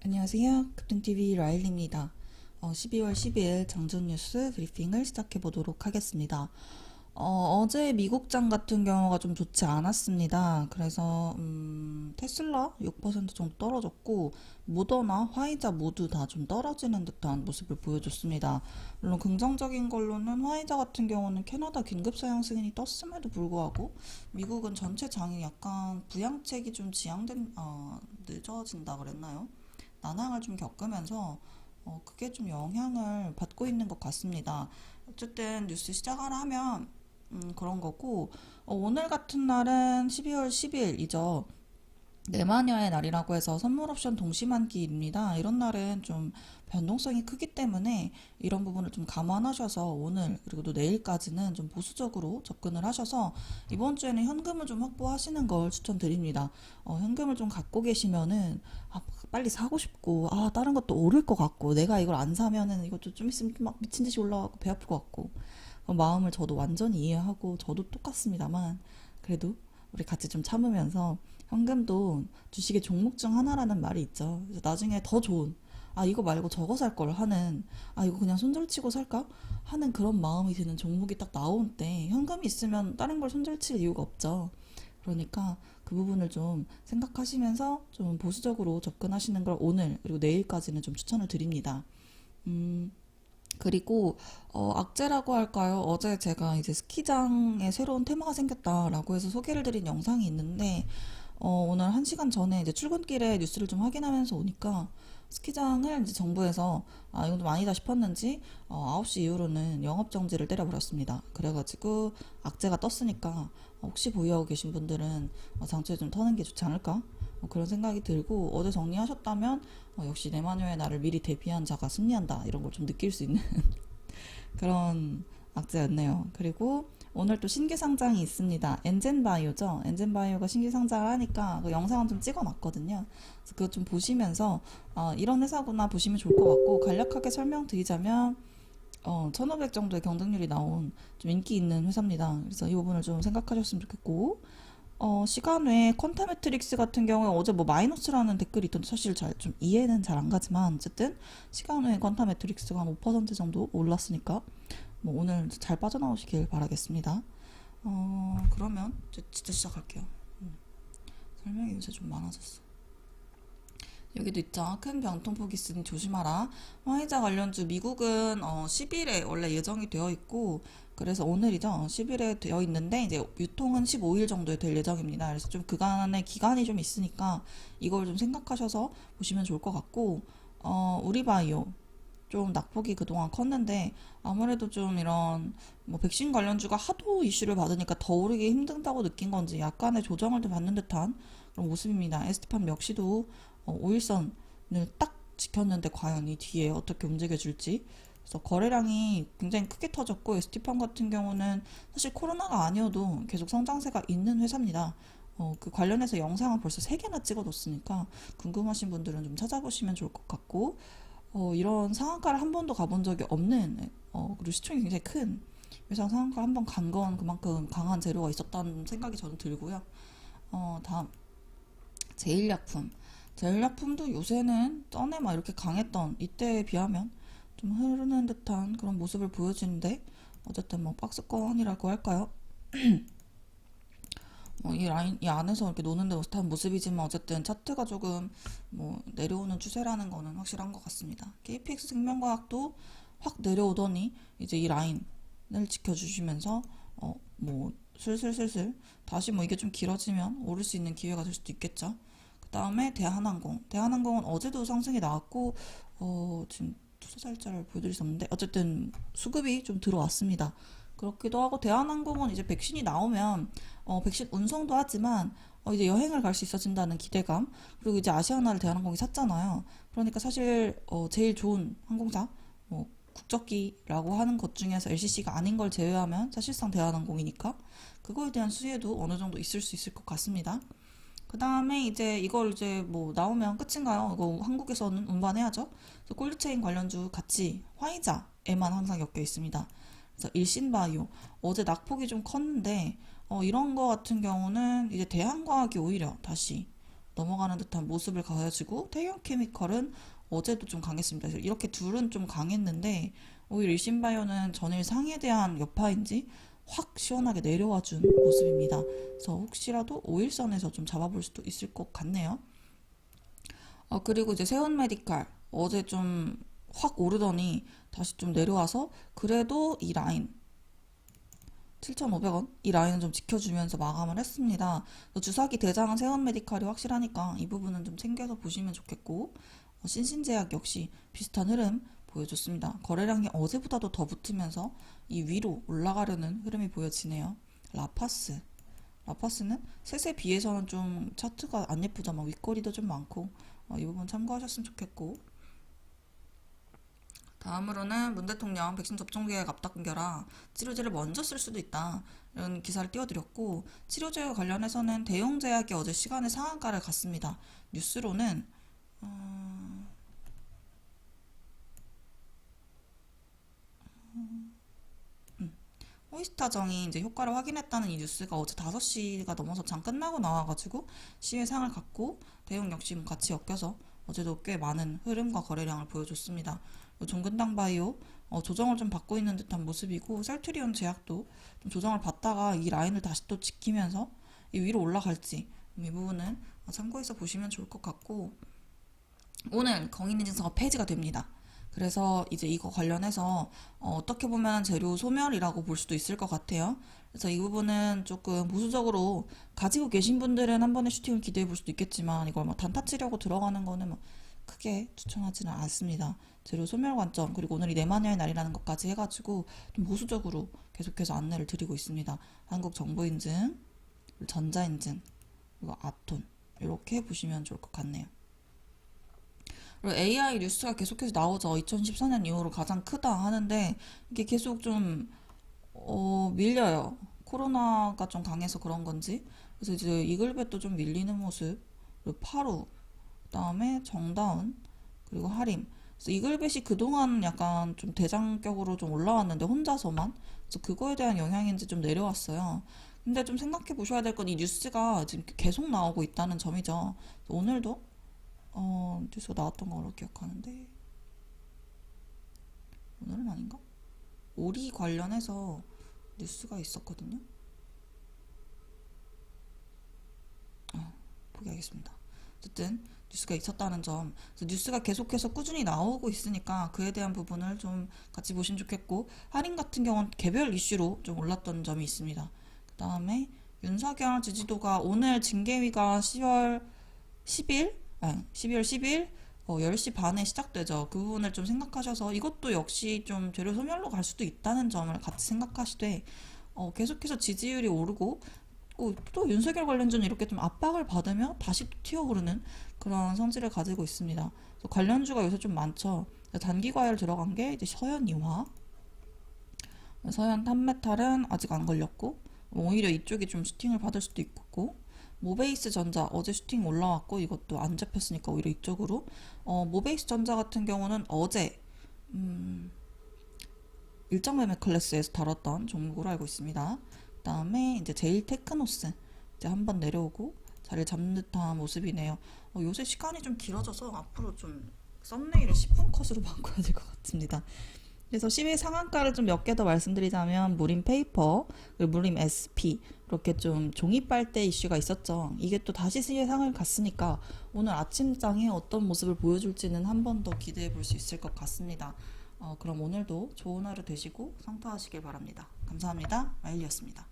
안녕하세요. 급등TV 라일리입니다. 12월 10일 장중 뉴스 브리핑을 시작해 보도록 하겠습니다. 어제 미국장 같은 경우가 좀 좋지 않았습니다. 그래서 테슬라 6% 정도 떨어졌고 모더나, 화이자 모두 다 좀 떨어지는 듯한 모습을 보여줬습니다. 물론 긍정적인 걸로는 화이자 같은 경우는 캐나다 긴급 사용 승인이 떴음에도 불구하고 미국은 전체 장이 약간 부양책이 좀 늦어진다 그랬나요? 난항을 좀 겪으면서 그게 좀 영향을 받고 있는 것 같습니다. 어쨌든 뉴스 시작을 하면 그런 거고 오늘 같은 날은 12월 10일이죠. 내마녀의 날이라고 해서 선물 옵션 동시만기입니다. 이런 날은 좀 변동성이 크기 때문에 이런 부분을 좀 감안하셔서 오늘 그리고 또 내일까지는 좀 보수적으로 접근을 하셔서 이번 주에는 현금을 좀 확보하시는 걸 추천드립니다. 현금을 좀 갖고 계시면은 빨리 사고 싶고 다른 것도 오를 것 같고 내가 이걸 안 사면은 이것도 좀 있으면 막 미친 듯이 올라가고 배 아플 것 같고 마음을 저도 완전히 이해하고 저도 똑같습니다만 그래도 우리 같이 좀 참으면서 현금도 주식의 종목 중 하나라는 말이 있죠. 그래서 나중에 더 좋은 이거 말고 저거 살 걸 하는 이거 그냥 손절치고 살까 하는 그런 마음이 드는 종목이 딱 나온 때 현금이 있으면 다른 걸 손절칠 이유가 없죠. 그러니까 그 부분을 좀 생각하시면서 좀 보수적으로 접근하시는 걸 오늘 그리고 내일까지는 좀 추천을 드립니다. 그리고 악재라고 할까요? 어제 제가 이제 스키장에 새로운 테마가 생겼다라고 해서 소개를 드린 영상이 있는데 오늘 1시간 전에 이제 출근길에 뉴스를 좀 확인하면서 오니까 스키장을 이제 정부에서 이건 좀 아니다 싶었는지 9시 이후로는 영업 정지를 때려버렸습니다. 그래가지고 악재가 떴으니까 혹시 보유하고 계신 분들은 장초에 좀 터는 게 좋지 않을까? 그런 생각이 들고 어제 정리하셨다면 역시 내마녀의 날을 미리 대비한 자가 승리한다 이런 걸 좀 느낄 수 있는 그런 악재였네요. 그리고 오늘 또 신규 상장이 있습니다. 엔젠바이오죠. 엔젠바이오가 신규 상장을 하니까 그 영상은 좀 찍어놨거든요. 그래서 그거 좀 보시면서 이런 회사구나 보시면 좋을 것 같고 간략하게 설명드리자면 1500 정도의 경쟁률이 나온 좀 인기 있는 회사입니다. 그래서 이 부분을 좀 생각하셨으면 좋겠고 시간 외에 퀀타 매트릭스 같은 경우에 어제 뭐 마이너스라는 댓글이 있던데 사실 잘 좀 이해는 잘 안 가지만 어쨌든 시간 외에 퀀타 매트릭스가 한 5% 정도 올랐으니까 뭐 오늘 잘 빠져나오시길 바라겠습니다. 그러면 진짜 시작할게요. 설명이 요새 좀 많아졌어. 여기도 있죠. 큰 병통폭 있으니 조심하라. 화이자 관련주 미국은 10일에 원래 예정이 되어 있고 그래서 오늘이죠. 10일에 되어 있는데 이제 유통은 15일 정도에 될 예정입니다. 그래서 좀 그간의 기간이 좀 있으니까 이걸 좀 생각하셔서 보시면 좋을 것 같고 우리바이오 좀 낙폭이 그동안 컸는데 아무래도 좀 이런 뭐 백신 관련주가 하도 이슈를 받으니까 더 오르기 힘든다고 느낀 건지 약간의 조정을 좀 받는 듯한 그런 모습입니다. 에스티팜 역시도 5일선을 딱 지켰는데 과연 이 뒤에 어떻게 움직여줄지 그래서 거래량이 굉장히 크게 터졌고 에스티팜 같은 경우는 사실 코로나가 아니어도 계속 성장세가 있는 회사입니다. 그 관련해서 영상을 벌써 3개나 찍어뒀으니까 궁금하신 분들은 좀 찾아보시면 좋을 것 같고 이런 상한가를 한 번도 가본 적이 없는 그리고 시총이 굉장히 큰 회사 상한가를 한 번 간 건 그만큼 강한 재료가 있었다는 생각이 저는 들고요. 다음 제일약품도 요새는 전에 막 이렇게 강했던 이때에 비하면 좀 흐르는 듯한 그런 모습을 보여주는데 어쨌든 뭐 박스권이라고 할까요? 이 라인 이 안에서 이렇게 노는데 듯한 모습이지만 어쨌든 차트가 조금 뭐 내려오는 추세라는 거는 확실한 것 같습니다. KPX 생명과학도 확 내려오더니 이제 이 라인을 지켜주시면서 뭐 슬슬슬슬 다시 뭐 이게 좀 길어지면 오를 수 있는 기회가 될 수도 있겠죠. 그 다음에 대한항공은 어제도 상승이 나왔고 지금 투자 일자를 보여드릴 수 없는데 어쨌든 수급이 좀 들어왔습니다. 그렇기도 하고 대한항공은 이제 백신이 나오면 백신 운송도 하지만 이제 여행을 갈 수 있어진다는 기대감 그리고 이제 아시아나를 대한항공이 샀잖아요. 그러니까 사실 제일 좋은 항공사 뭐 국적기라고 하는 것 중에서 LCC가 아닌 걸 제외하면 사실상 대한항공이니까 그거에 대한 수혜도 어느 정도 있을 수 있을 것 같습니다. 그 다음에 이제 이걸 이제 뭐 나오면 끝인가요? 이거 한국에서는 운반해야죠. 그래서 콜드체인 관련주 같이 화이자에만 항상 엮여 있습니다. 그래서 일신바이오 어제 낙폭이 좀 컸는데 이런 거 같은 경우는 이제 대한과학이 오히려 다시 넘어가는 듯한 모습을 보여주고 태형케미컬은 어제도 좀 강했습니다. 그래서 이렇게 둘은 좀 강했는데 오히려 일신바이오는 전일 상에 대한 여파인지 확 시원하게 내려와 준 모습입니다. 그래서 혹시라도 5일선에서 좀 잡아볼 수도 있을 것 같네요. 그리고 이제 세온메디칼 어제 좀 확 오르더니 다시 좀 내려와서 그래도 이 라인 7,500원 이 라인은 좀 지켜주면서 마감을 했습니다. 주사기 대장은 세온메디칼이 확실하니까 이 부분은 좀 챙겨서 보시면 좋겠고 신신제약 역시 비슷한 흐름 보여줬습니다. 거래량이 어제보다도 더 붙으면서 이 위로 올라가려는 흐름이 보여지네요. 라파스는 셋에 비해서는 좀 차트가 안 예쁘죠. 막 윗꼬리도 좀 많고 이 부분 참고하셨으면 좋겠고 다음으로는 문 대통령 백신 접종 계획 앞당 끊겨라 치료제를 먼저 쓸 수도 있다 이런 기사를 띄워드렸고 치료제와 관련해서는 대용제약이 어제 시간의 상한가를 갔습니다. 뉴스로는 호이스타정이 이제 효과를 확인했다는 이 뉴스가 어제 5시가 넘어서 장 끝나고 나와가지고 시의 상을 갖고 대용 역시 같이 엮여서 어제도 꽤 많은 흐름과 거래량을 보여줬습니다. 종근당 바이오 조정을 좀 받고 있는 듯한 모습이고 셀트리온 제약도 좀 조정을 받다가 이 라인을 다시 또 지키면서 이 위로 올라갈지 이 부분은 참고해서 보시면 좋을 것 같고 오늘 공인인증서가 폐지가 됩니다. 그래서 이제 이거 관련해서 어떻게 보면 재료 소멸이라고 볼 수도 있을 것 같아요. 그래서 이 부분은 조금 보수적으로 가지고 계신 분들은 한 번의 슈팅을 기대해 볼 수도 있겠지만 이걸 뭐 단타 치려고 들어가는 거는 뭐 크게 추천하지는 않습니다. 재료 소멸 관점 그리고 오늘이 내마녀의 날이라는 것까지 해가지고 좀 보수적으로 계속해서 안내를 드리고 있습니다. 한국정보인증, 전자인증, 그리고 아톤 이렇게 보시면 좋을 것 같네요. 그리고 AI 뉴스가 계속해서 나오죠. 2014년 이후로 가장 크다 하는데 이게 계속 좀 밀려요. 코로나가 좀 강해서 그런 건지. 그래서 이제 이글벳도 좀 밀리는 모습. 그리고 파루, 그다음에 정다운, 그리고 하림. 그래서 이글벳이 그동안 약간 좀 대장격으로 좀 올라왔는데 혼자서만. 그래서 그거에 대한 영향인지 좀 내려왔어요. 근데 좀 생각해 보셔야 될 건 이 뉴스가 지금 계속 나오고 있다는 점이죠. 오늘도 뉴스가 나왔던 걸로 기억하는데 오늘은 아닌가? 오리 관련해서 뉴스가 있었거든요. 포기하겠습니다. 어쨌든 뉴스가 있었다는 점. 그래서 뉴스가 계속해서 꾸준히 나오고 있으니까 그에 대한 부분을 좀 같이 보시면 좋겠고 할인 같은 경우는 개별 이슈로 좀 올랐던 점이 있습니다. 그 다음에 윤석열 지지도가 오늘 징계위가 10월 10일 10시 반에 시작되죠. 그 부분을 좀 생각하셔서 이것도 역시 좀 재료 소멸로 갈 수도 있다는 점을 같이 생각하시되 계속해서 지지율이 오르고 또 윤석열 관련주는 이렇게 좀 압박을 받으며 다시 또 튀어오르는 그런 성질을 가지고 있습니다. 그래서 관련주가 요새 좀 많죠. 단기 과열 들어간 게 이제 서현이화, 서현 탄메탈은 아직 안 걸렸고 오히려 이쪽이 좀 슈팅을 받을 수도 있고 모베이스 전자 어제 슈팅 올라왔고 이것도 안 잡혔으니까 오히려 이쪽으로 모베이스 전자 같은 경우는 어제 일정 매매 클래스에서 다뤘던 종목으로 알고 있습니다. 그 다음에 이제 제일 테크노스 이제 한번 내려오고 자리를 잡는 듯한 모습이네요. 요새 시간이 좀 길어져서 앞으로 좀 썸네일을 10분 컷으로 바꿔야 될 것 같습니다. 그래서 시외 상한가를 좀 몇 개 더 말씀드리자면 무림 페이퍼, 그리고 무림 SP 이렇게 좀 종이 빨대 이슈가 있었죠. 이게 또 다시 시외 상을 갔으니까 오늘 아침장에 어떤 모습을 보여줄지는 한 번 더 기대해 볼 수 있을 것 같습니다. 그럼 오늘도 좋은 하루 되시고 상투하시길 바랍니다. 감사합니다. 마일리였습니다.